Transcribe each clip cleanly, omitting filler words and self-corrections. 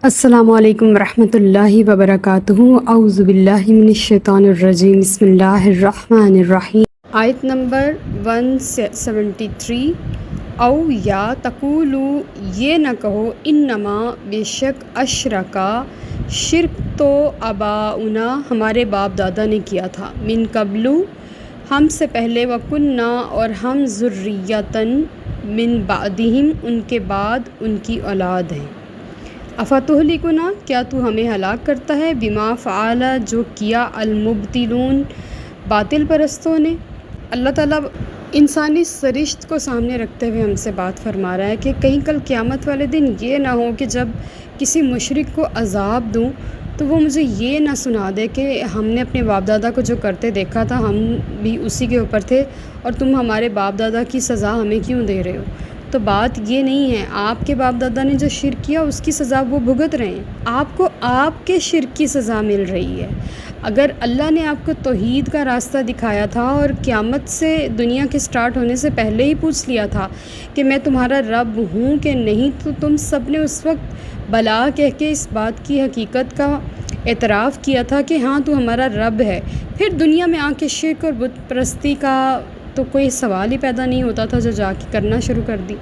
السلام علیکم ورحمۃ اللہ وبرکاتہ۔ اعوذ باللہ من الشیطان الرجیم، بسم اللہ الرحمن الرحیم۔ آیت نمبر 173۔ او یا تقولو، یہ نہ کہو، انما بے شک اشرکا، شرک تو آباؤنا، ہمارے باپ دادا نے کیا تھا، من قبلو، ہم سے پہلے، وکننا، اور ہم ذریۃً من بعدہم، ان کے بعد ان کی اولاد ہیں۔ افتہلکنا، کیا تو ہمیں ہلاک کرتا ہے، بما فعل، جو کیا، المبتلون، باطل پرستوں نے۔ اللہ تعالیٰ انسانی سرشت کو سامنے رکھتے ہوئے ہم سے بات فرما رہا ہے کہ کہیں کل قیامت والے دن یہ نہ ہو کہ جب کسی مشرک کو عذاب دوں تو وہ مجھے یہ نہ سنا دے کہ ہم نے اپنے باپ دادا کو جو کرتے دیکھا تھا ہم بھی اسی کے اوپر تھے اور تم ہمارے باپ دادا کی سزا ہمیں کیوں دے رہے ہو۔ تو بات یہ نہیں ہے، آپ کے باپ دادا نے جو شرک کیا اس کی سزا وہ بھگت رہے ہیں، آپ کو آپ کے شرک کی سزا مل رہی ہے۔ اگر اللہ نے آپ کو توحید کا راستہ دکھایا تھا اور قیامت سے، دنیا کے سٹارٹ ہونے سے پہلے ہی پوچھ لیا تھا کہ میں تمہارا رب ہوں کہ نہیں، تو تم سب نے اس وقت بلا کہہ کے اس بات کی حقیقت کا اعتراف کیا تھا کہ ہاں تو ہمارا رب ہے۔ پھر دنیا میں آ کے شرک اور بت پرستی کا تو کوئی سوال ہی پیدا نہیں ہوتا تھا، جو جا کے کرنا شروع کر دی۔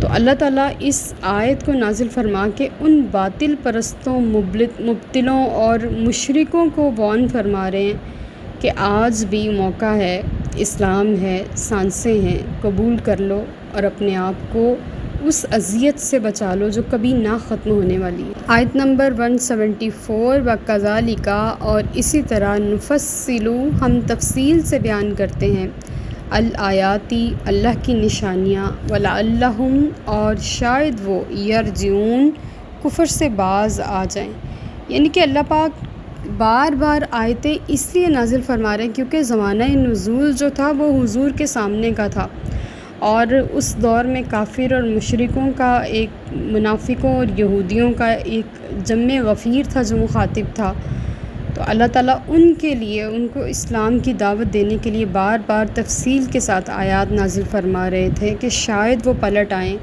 تو اللہ تعالیٰ اس آیت کو نازل فرما کے ان باطل پرستوں، مبتلوں اور مشرکوں کو وارن فرما رہے ہیں کہ آج بھی موقع ہے، اسلام ہے، سانسیں ہیں، قبول کر لو اور اپنے آپ کو اس اذیت سے بچا لو جو کبھی نہ ختم ہونے والی ہے۔ آیت نمبر 174۔ وَكَذَلِكَ، اور اسی طرح، نفصلو، ہم تفصیل سے بیان کرتے ہیں، الآیاتی، اللہ کی نشانیاں، وَلَعَلَّهُمْ، اور شاید وہ، یرجعون، کفر سے باز آ جائیں۔ یعنی کہ اللہ پاک بار بار آیتیں اس لیے نازل فرما رہے ہیں کیونکہ زمانہ نزول جو تھا وہ حضور کے سامنے کا تھا، اور اس دور میں کافر اور مشرکوں کا، ایک منافقوں اور یہودیوں کا ایک جمع غفیر تھا جو مخاطب تھا۔ تو اللہ تعالیٰ ان کے لیے، ان کو اسلام کی دعوت دینے کے لیے بار بار تفصیل کے ساتھ آیات نازل فرما رہے تھے کہ شاید وہ پلٹ آئیں،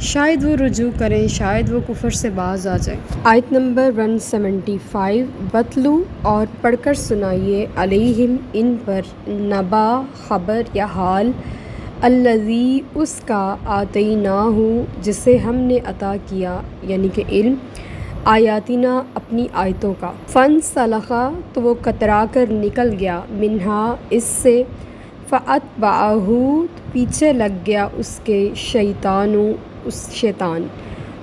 شاید وہ رجوع کریں، شاید وہ کفر سے باز آ جائیں۔ آیت نمبر 175۔ وَاتْلُو، اور پڑھ کر سنائیے، علیہم، ان پر، نبا، خبر یا حال، الذی، اس کا، آتیناہ، جسے ہم نے عطا کیا، یعنی کہ علم، آیاتنا، اپنی آیتوں کا، فَانْسَلَخَ، تو وہ کترا کر نکل گیا، منہا، اس سے، فَأَتْبَعَہُ، پیچھے لگ گیا اس کے، شیطان، اس شیطان،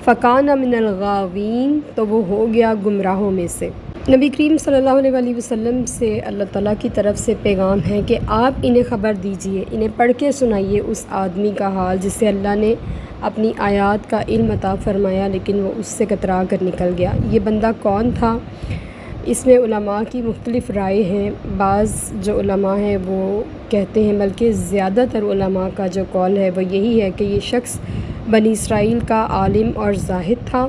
فَكَانَ مِنَ الْغَاوِينَ، تو وہ ہو گیا گمراہوں میں سے۔ نبی کریم صلی اللہ علیہ وسلم سے اللہ تعالیٰ کی طرف سے پیغام ہے کہ آپ انہیں خبر دیجئے، انہیں پڑھ کے سنائیے اس آدمی کا حال جسے اللہ نے اپنی آیات کا علم عطا فرمایا لیکن وہ اس سے کترا کر نکل گیا۔ یہ بندہ کون تھا؟ اس میں علماء کی مختلف رائے ہیں۔ بعض جو علماء ہیں وہ کہتے ہیں، بلکہ زیادہ تر علماء کا جو قول ہے وہ یہی ہے کہ یہ شخص بنی اسرائیل کا عالم اور زاہد تھا،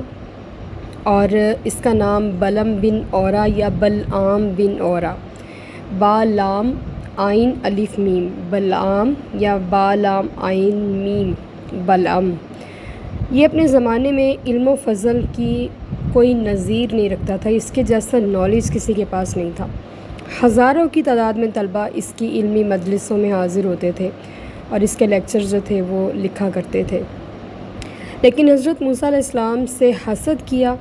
اور اس کا نام بلم بن اورا یا بلعام بن اورا، با لام عین الف میم، بلعام، یا با لام عین میم، بلعم۔ یہ اپنے زمانے میں علم و فضل کی کوئی نظیر نہیں رکھتا تھا، اس کے جیسا نالج کسی کے پاس نہیں تھا۔ ہزاروں کی تعداد میں طلباء اس کی علمی مجلسوں میں حاضر ہوتے تھے اور اس کے لیکچر جو تھے وہ لکھا کرتے تھے، لیکن حضرت موسیٰ علیہ السلام سے حسد کیا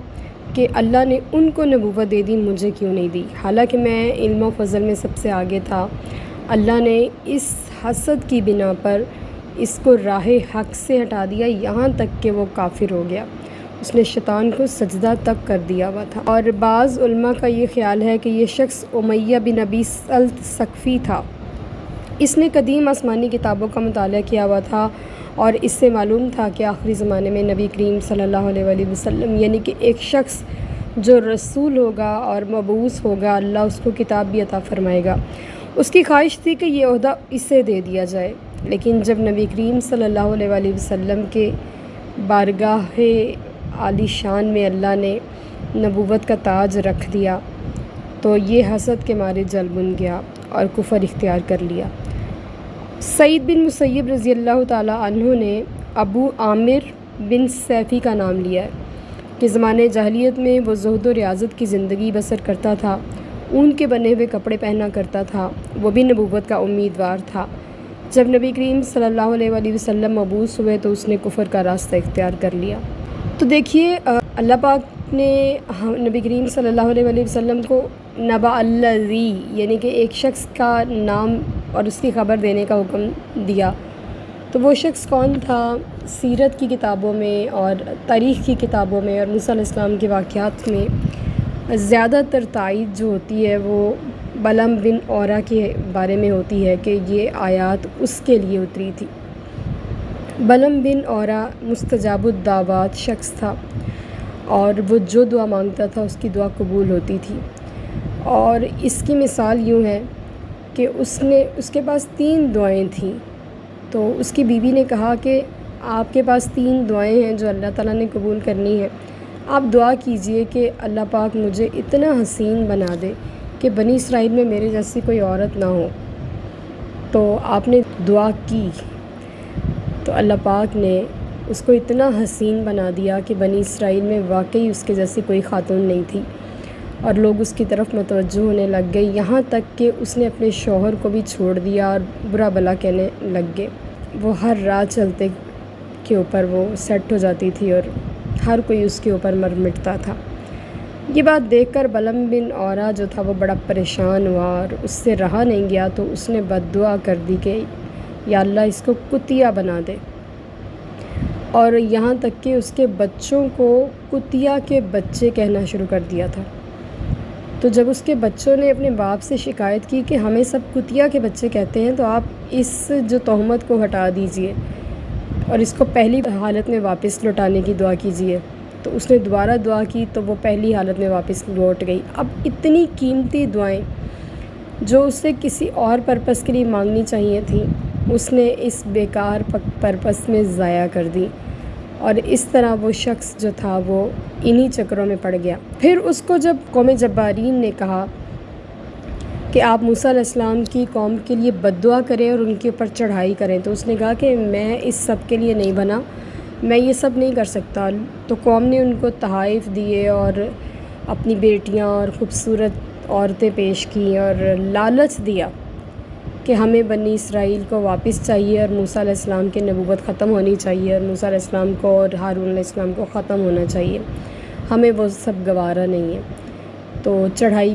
کہ اللہ نے ان کو نبوت دے دی، مجھے کیوں نہیں دی، حالانکہ میں علم و فضل میں سب سے آگے تھا۔ اللہ نے اس حسد کی بنا پر اس کو راہ حق سے ہٹا دیا، یہاں تک کہ وہ کافر ہو گیا، اس نے شیطان کو سجدہ تک کر دیا ہوا تھا۔ اور بعض علماء کا یہ خیال ہے کہ یہ شخص امیہ بن ابی سلط ثقفی تھا، اس نے قدیم آسمانی کتابوں کا مطالعہ کیا ہوا تھا اور اس سے معلوم تھا کہ آخری زمانے میں نبی کریم صلی اللہ علیہ وسلم، یعنی کہ ایک شخص جو رسول ہوگا اور مبعوث ہوگا، اللہ اس کو کتاب بھی عطا فرمائے گا۔ اس کی خواہش تھی کہ یہ عہدہ اسے دے دیا جائے، لیکن جب نبی کریم صلی اللہ علیہ وسلم کے بارگاہ عالی شان میں اللہ نے نبوت کا تاج رکھ دیا تو یہ حسد کے مارے جل بن گیا اور کفر اختیار کر لیا۔ سعید بن مسیب رضی اللہ تعالیٰ عنہ نے ابو عامر بن سیفی کا نام لیا ہے کہ زمانے جاہلیت میں وہ زہد و ریاضت کی زندگی بسر کرتا تھا، اون کے بنے ہوئے کپڑے پہنا کرتا تھا، وہ بھی نبوت کا امیدوار تھا۔ جب نبی کریم صلی اللہ علیہ وآلہ وسلم مبعوث ہوئے تو اس نے کفر کا راستہ اختیار کر لیا۔ تو دیکھیے اللہ پاک نے نبی کریم صلی اللہ علیہ وآلہ وسلم کو نبأ الذی یعنی کہ ایک شخص کا نام اور اس کی خبر دینے کا حکم دیا۔ تو وہ شخص کون تھا؟ سیرت کی کتابوں میں اور تاریخ کی کتابوں میں اور موسیٰ علیہ السلام کے واقعات میں زیادہ تر تائید جو ہوتی ہے وہ بلعم بن اورا کے بارے میں ہوتی ہے کہ یہ آیات اس کے لیے اتری تھی۔ بلعم بن اورا مستجاب الدعوات شخص تھا اور وہ جو دعا مانگتا تھا اس کی دعا قبول ہوتی تھی۔ اور اس کی مثال یوں ہے کہ اس کے پاس 3 دعائیں تھیں، تو اس کی بیوی نے کہا کہ آپ کے پاس 3 دعائیں ہیں جو اللہ تعالیٰ نے قبول کرنی ہے، آپ دعا کیجئے کہ اللہ پاک مجھے اتنا حسین بنا دے کہ بنی اسرائیل میں میرے جیسی کوئی عورت نہ ہو۔ تو آپ نے دعا کی تو اللہ پاک نے اس کو اتنا حسین بنا دیا کہ بنی اسرائیل میں واقعی اس کے جیسی کوئی خاتون نہیں تھی، اور لوگ اس کی طرف متوجہ ہونے لگ گئے، یہاں تک کہ اس نے اپنے شوہر کو بھی چھوڑ دیا اور برا بھلا کہنے لگ گئے۔ وہ ہر رات چلتے کے اوپر وہ سیٹ ہو جاتی تھی اور ہر کوئی اس کے اوپر مر مٹتا تھا۔ یہ بات دیکھ کر بلعم بن اورا جو تھا وہ بڑا پریشان ہوا اور اس سے رہا نہیں گیا، تو اس نے بد دعا کر دی کہ یا اللہ اس کو کتیا بنا دے، اور یہاں تک کہ اس کے بچوں کو کتیا کے بچے کہنا شروع کر دیا تھا۔ تو جب اس کے بچوں نے اپنے باپ سے شکایت کی کہ ہمیں سب کتیا کے بچے کہتے ہیں، تو آپ اس جو تہمت کو ہٹا دیجئے اور اس کو پہلی حالت میں واپس لوٹانے کی دعا کیجئے۔ تو اس نے دوبارہ دعا کی تو وہ پہلی حالت میں واپس لوٹ گئی۔ اب اتنی قیمتی دعائیں جو اسے کسی اور پرپس کے لیے مانگنی چاہیے تھیں، اس نے اس بیکار پرپس میں ضائع کر دی، اور اس طرح وہ شخص جو تھا وہ انہی چکروں میں پڑ گیا۔ پھر اس کو جب قوم جبارین نے کہا کہ آپ موسیٰ علیہ السلام کی قوم کے لیے بد دعا کریں اور ان کے اوپر چڑھائی کریں، تو اس نے کہا کہ میں اس سب کے لیے نہیں بنا، میں یہ سب نہیں کر سکتا۔ تو قوم نے ان کو تحائف دیے اور اپنی بیٹیاں اور خوبصورت عورتیں پیش کیں اور لالچ دیا کہ ہمیں بنی اسرائیل کو واپس چاہیے اور موسیٰ علیہ السلام کی نبوت ختم ہونی چاہیے اور موسیٰ علیہ السلام کو اور ہارون علیہ السلام کو ختم ہونا چاہیے، ہمیں وہ سب گوارا نہیں ہے، تو چڑھائی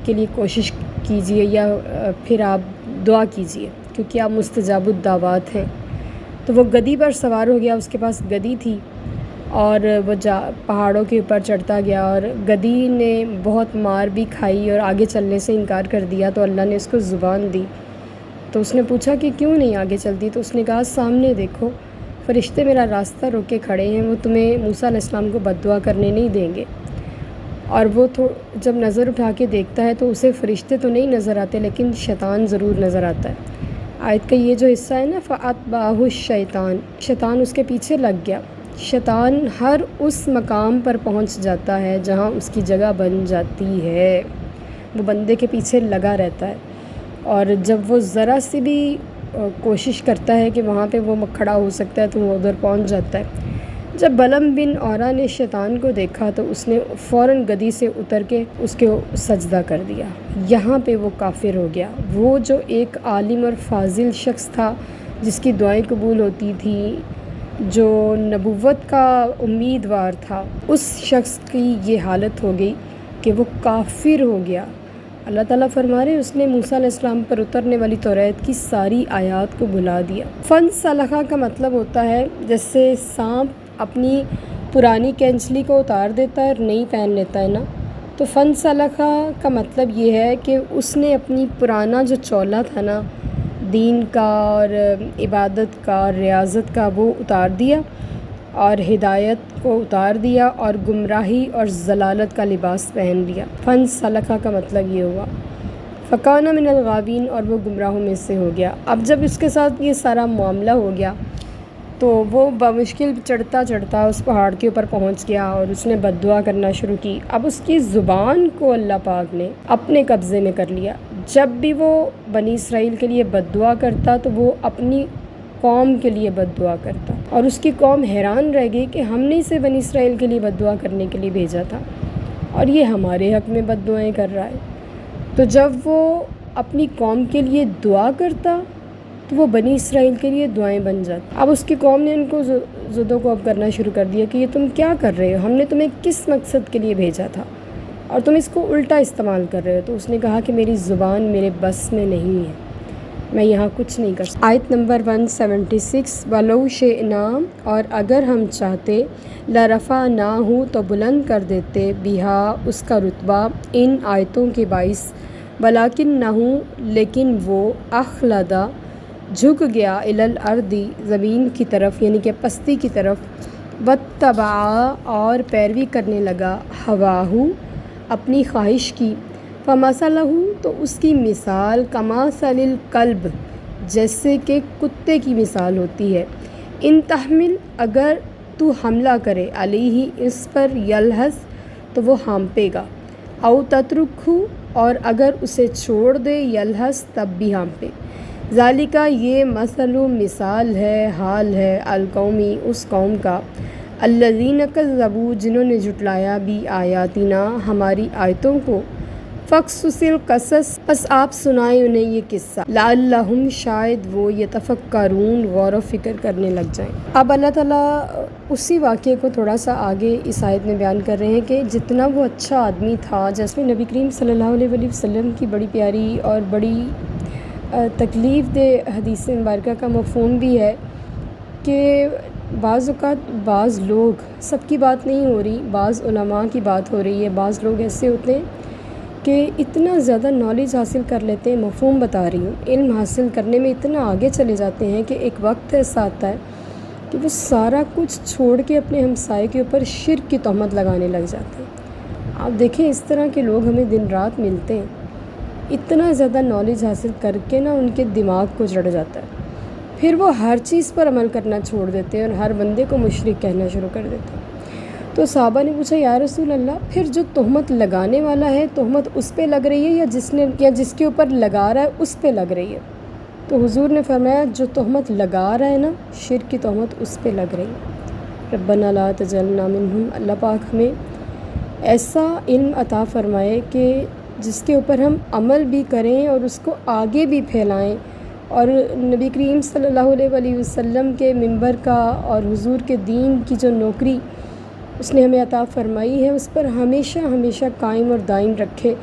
کے لیے کوشش کیجئے یا پھر آپ دعا کیجئے کیونکہ آپ مستجاب الدعوات ہیں۔ تو وہ گدی پر سوار ہو گیا، اس کے پاس گدی تھی اور وہ پہاڑوں کے اوپر چڑھتا گیا، اور گدی نے بہت مار بھی کھائی اور آگے چلنے سے انکار کر دیا، تو اللہ نے اس کو زبان دی۔ تو اس نے پوچھا کہ کیوں نہیں آگے چلتی؟ تو اس نے کہا سامنے دیکھو، فرشتے میرا راستہ روک کے کھڑے ہیں، وہ تمہیں موسیٰ علیہ السلام کو بد دعا کرنے نہیں دیں گے۔ اور وہ جب نظر اٹھا کے دیکھتا ہے تو اسے فرشتے تو نہیں نظر آتے لیکن شیطان ضرور نظر آتا ہے۔ آیت کا یہ جو حصہ ہے نا، فَأَتْبَعَهُ الشَّيْطَانُ، شیطان اس کے پیچھے لگ گیا۔ شیطان ہر اس مقام پر پہنچ جاتا ہے جہاں اس کی جگہ بن جاتی ہے، وہ بندے کے پیچھے لگا رہتا ہے، اور جب وہ ذرا سی بھی کوشش کرتا ہے کہ وہاں پہ وہ کھڑا ہو سکتا ہے تو وہ ادھر پہنچ جاتا ہے۔ جب بلعم بن اورا نے شیطان کو دیکھا تو اس نے فوراً گدی سے اتر کے اس کو سجدہ کر دیا۔ یہاں پہ وہ کافر ہو گیا۔ وہ جو ایک عالم اور فاضل شخص تھا جس کی دعائیں قبول ہوتی تھی، جو نبوت کا امیدوار تھا، اس شخص کی یہ حالت ہو گئی کہ وہ کافر ہو گیا۔ اللہ تعالیٰ فرما رہے اس نے موسیٰ علیہ السلام پر اترنے والی توریت کی ساری آیات کو بھلا دیا۔ فَانْسَلَخَ کا مطلب ہوتا ہے جیسے سانپ اپنی پرانی کینچلی کو اتار دیتا ہے اور نئی پہن لیتا ہے نا، تو فَانْسَلَخَ کا مطلب یہ ہے کہ اس نے اپنی پرانا جو چولا تھا نا دین کا اور عبادت کا اور ریاضت کا، وہ اتار دیا اور ہدایت کو اتار دیا اور گمراہی اور ضلالت کا لباس پہن لیا۔ فَانْسَلَخَ کا مطلب یہ ہوا فَكَانَ مِنَ الْغَاوِينَ، اور وہ گمراہوں میں سے ہو گیا۔ اب جب اس کے ساتھ یہ سارا معاملہ ہو گیا تو وہ بمشکل چڑھتا چڑھتا اس پہاڑ کے اوپر پہنچ گیا اور اس نے بد دعا کرنا شروع کی۔ اب اس کی زبان کو اللہ پاک نے اپنے قبضے میں کر لیا۔ جب بھی وہ بنی اسرائیل کے لیے بد دعا کرتا تو وہ اپنی قوم کے لیے بد دعا کرتا، اور اس کی قوم حیران رہ گئی کہ ہم نے اسے بنی اسرائیل کے لیے بد دعا کرنے کے لیے بھیجا تھا اور یہ ہمارے حق میں بد دعائیں کر رہا ہے۔ تو جب وہ اپنی قوم کے لیے دعا کرتا تو وہ بنی اسرائیل کے لیے دعائیں بن جاتی۔ اب اس کی قوم نے ان کو ضدوں کو اب کرنا شروع کر دیا کہ یہ تم کیا کر رہے ہو، ہم نے تمہیں کس مقصد کے لیے بھیجا تھا اور تم اس کو الٹا استعمال کر رہے ہو۔ تو اس نے کہا کہ میری زبان میرے بس میں نہیں ہے، میں یہاں کچھ نہیں کر سکتا۔ آیت نمبر 176، وَلَوْ شِئْنَا، اور اگر ہم چاہتے، لَرَفَعْنَاهُ، تو بلند کر دیتے، بِهَا، اس کا رتبہ، ان آیتوں کے باعث، وَلَكِنَّهُ، لیکن وہ، أَخْلَدَ، جھک گیا، إِلَى الْأَرْضِ، زمین کی طرف یعنی کہ پستی کی طرف، وَاتَّبَعَ، اور پیروی کرنے لگا، هَوَاهُ، اپنی خواہش کی، فَمَثَلُهُ، تو اس کی مثال، کَمَثَلِ الْكَلْبِ، جیسے کہ کتے کی مثال ہوتی ہے، ان تحمل، اگر تو حملہ کرے، علیہ، اس پر، یلہث، تو وہ ہانپے گا، او تترکہ، اور اگر اسے چھوڑ دے، یلہث، تب بھی ہانپے، ذالکہ، یہ، مثل، مثال ہے، حال ہے، القومی، اس قوم کا، الذین کذبوا، جنہوں نے جھٹلایا، بھی آیاتنا، ہماری آیتوں کو، فقصص القصص، پس آپ سنائیں انہیں یہ قصہ، لعلہم، شاید وہ، یتفکرون، غور و فکر کرنے لگ جائیں۔ اب اللہ تعالیٰ اسی واقعے کو تھوڑا سا آگے اس آیت میں بیان کر رہے ہیں کہ جتنا وہ اچھا آدمی تھا، جس میں نبی کریم صلی اللہ علیہ وآلہ وسلم کی بڑی پیاری اور بڑی تکلیف دہ حدیث مبارکہ کا مفہوم بھی ہے کہ بعض اوقات بعض لوگ، سب کی بات نہیں ہو رہی، بعض علماء کی بات ہو رہی ہے، بعض لوگ ایسے ہوتے ہیں کہ اتنا زیادہ نالج حاصل کر لیتے ہیں، مفہوم بتا رہی ہوں، علم حاصل کرنے میں اتنا آگے چلے جاتے ہیں کہ ایک وقت ایسا آتا ہے کہ وہ سارا کچھ چھوڑ کے اپنے ہمسائے کے اوپر شرک کی تہمت لگانے لگ جاتے ہیں۔ آپ دیکھیں اس طرح کے لوگ ہمیں دن رات ملتے ہیں، اتنا زیادہ نالج حاصل کر کے نا ان کے دماغ کو چڑھ جاتا ہے، پھر وہ ہر چیز پر عمل کرنا چھوڑ دیتے ہیں اور ہر بندے کو مشرک کہنا شروع کر دیتے ہیں۔ تو صحابہ نے پوچھا، یا رسول اللہ، پھر جو تہمت لگانے والا ہے، تہمت اس پہ لگ رہی ہے یا جس کے اوپر لگا رہا ہے اس پہ لگ رہی ہے؟ تو حضور نے فرمایا، جو تہمت لگا رہا ہے نا، شرک کی تہمت اس پہ لگ رہی ہے۔ ربنا لا تجعلنا منہم، اللہ پاک ہمیں ایسا علم عطا فرمائے کہ جس کے اوپر ہم عمل بھی کریں اور اس کو آگے بھی پھیلائیں، اور نبی کریم صلی اللہ علیہ وآلہ وسلم کے منبر کا اور حضور کے دین کی جو نوکری اس نے ہمیں عطا فرمائی ہے، اس پر ہمیشہ ہمیشہ قائم اور دائم رکھے،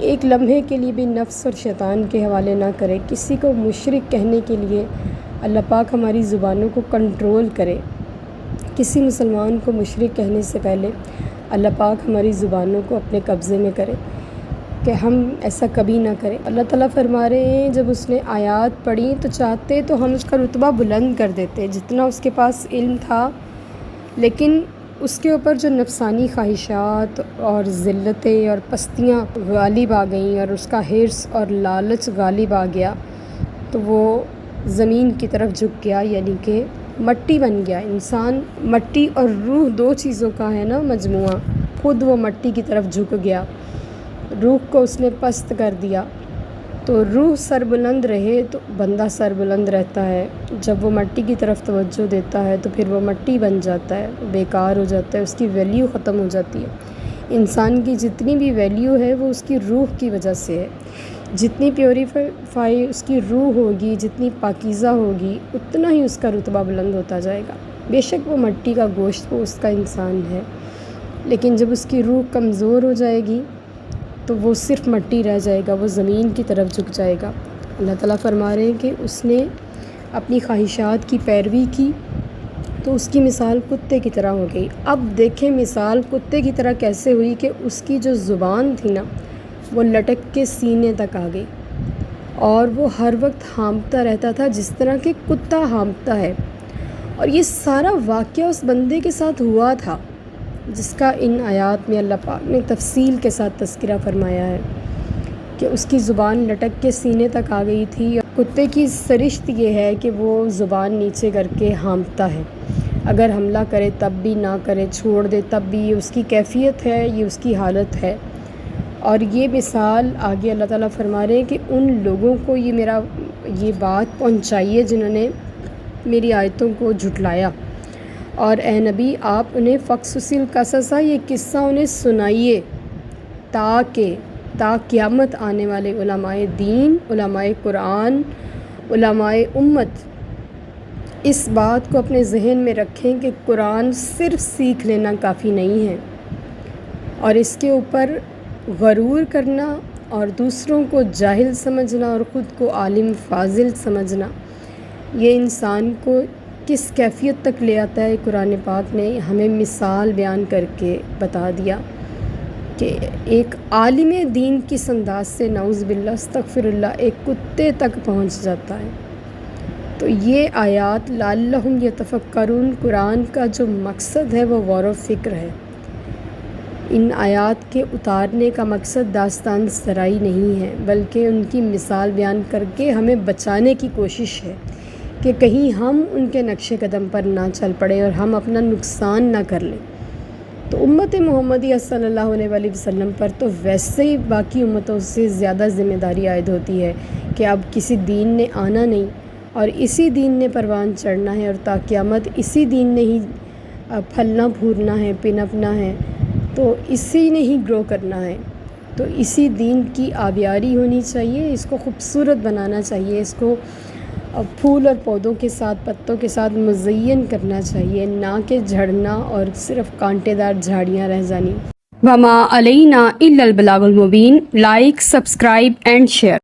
ایک لمحے کے لیے بھی نفس اور شیطان کے حوالے نہ کرے۔ کسی کو مشرک کہنے کے لیے اللہ پاک ہماری زبانوں کو کنٹرول کرے، کسی مسلمان کو مشرک کہنے سے پہلے اللہ پاک ہماری زبانوں کو اپنے قبضے میں کرے کہ ہم ایسا کبھی نہ کریں۔ اللہ تعالیٰ فرما رہے ہیں، جب اس نے آیات پڑھی تو چاہتے تو ہم اس کا رتبہ بلند کر دیتے، جتنا اس کے پاس علم تھا، لیکن اس کے اوپر جو نفسانی خواہشات اور ذلتیں اور پستیاں غالب آ گئیں اور اس کا حرص اور لالچ غالب آ گیا، تو وہ زمین کی طرف جھک گیا، یعنی کہ مٹی بن گیا۔ انسان مٹی اور روح دو چیزوں کا ہے نا مجموعہ، خود وہ مٹی کی طرف جھک گیا، روح کو اس نے پست کر دیا۔ تو روح سربلند رہے تو بندہ سربلند رہتا ہے، جب وہ مٹی کی طرف توجہ دیتا ہے تو پھر وہ مٹی بن جاتا ہے، بیکار ہو جاتا ہے، اس کی ویلیو ختم ہو جاتی ہے۔ انسان کی جتنی بھی ویلیو ہے وہ اس کی روح کی وجہ سے ہے، جتنی پیوریفائی اس کی روح ہوگی، جتنی پاکیزہ ہوگی، اتنا ہی اس کا رتبہ بلند ہوتا جائے گا۔ بے شک وہ مٹی کا گوشت، وہ اس کا انسان ہے، لیکن جب اس کی روح کمزور ہو جائے گی تو وہ صرف مٹی رہ جائے گا، وہ زمین کی طرف جھک جائے گا۔ اللہ تعالیٰ فرما رہے ہیں کہ اس نے اپنی خواہشات کی پیروی کی تو اس کی مثال کتے کی طرح ہو گئی۔ اب دیکھیں مثال کتے کی طرح کیسے ہوئی کہ اس کی جو زبان تھی نا وہ لٹک کے سینے تک آ گئی اور وہ ہر وقت ہانپتا رہتا تھا جس طرح کہ کتا ہانپتا ہے۔ اور یہ سارا واقعہ اس بندے کے ساتھ ہوا تھا جس کا ان آیات میں اللہ پاک نے تفصیل کے ساتھ تذکرہ فرمایا ہے کہ اس کی زبان لٹک کے سینے تک آ گئی تھی۔ اور کتے کی سرشت یہ ہے کہ وہ زبان نیچے کر کے ہانپتا ہے، اگر حملہ کرے تب بھی، نہ کرے چھوڑ دے تب بھی، یہ اس کی کیفیت ہے، یہ اس کی حالت ہے۔ اور یہ مثال آگے اللہ تعالیٰ فرما رہے ہیں کہ ان لوگوں کو یہ بات پہنچائیے جنہوں نے میری آیتوں کو جھٹلایا، اور اے نبی آپ انہیں فقصص القصص، یہ قصہ انہیں سنائیے، تاکہ تا قیامت آنے والے علماء دین، علماء قرآن، علماء امت اس بات کو اپنے ذہن میں رکھیں کہ قرآن صرف سیکھ لینا کافی نہیں ہے، اور اس کے اوپر غرور کرنا اور دوسروں کو جاہل سمجھنا اور خود کو عالم فاضل سمجھنا، یہ انسان کو کس کیفیت تک لے آتا ہے۔ قرآن پاک نے ہمیں مثال بیان کر کے بتا دیا کہ ایک عالم دین کس انداز سے نعوذ باللہ استغفر اللہ ایک کتے تک پہنچ جاتا ہے۔ تو یہ آیات لعلہم یتفکرون، قرآن کا جو مقصد ہے وہ غور و فکر ہے۔ ان آیات کے اتارنے کا مقصد داستان سرائی نہیں ہے، بلکہ ان کی مثال بیان کر کے ہمیں بچانے کی کوشش ہے کہ کہیں ہم ان کے نقش قدم پر نہ چل پڑے اور ہم اپنا نقصان نہ کر لیں۔ تو امت محمدیہ صلی اللہ علیہ وآلہ وسلم پر تو ویسے ہی باقی امتوں سے زیادہ ذمہ داری عائد ہوتی ہے کہ اب کسی دین نے آنا نہیں اور اسی دین نے پروان چڑھنا ہے، اور تا قیامت اسی دین نے ہی پھلنا پھولنا ہے، پنپنا ہے، تو اسی نے ہی گرو کرنا ہے۔ تو اسی دین کی آبیاری ہونی چاہیے، اس کو خوبصورت بنانا چاہیے، اس کو پھول اور پودوں کے ساتھ، پتوں کے ساتھ مزین کرنا چاہیے، نہ کہ جھڑنا اور صرف کانٹے دار جھاڑیاں رہ جانی۔ وما علینا الا البلاغ المبین۔ Like, subscribe and share.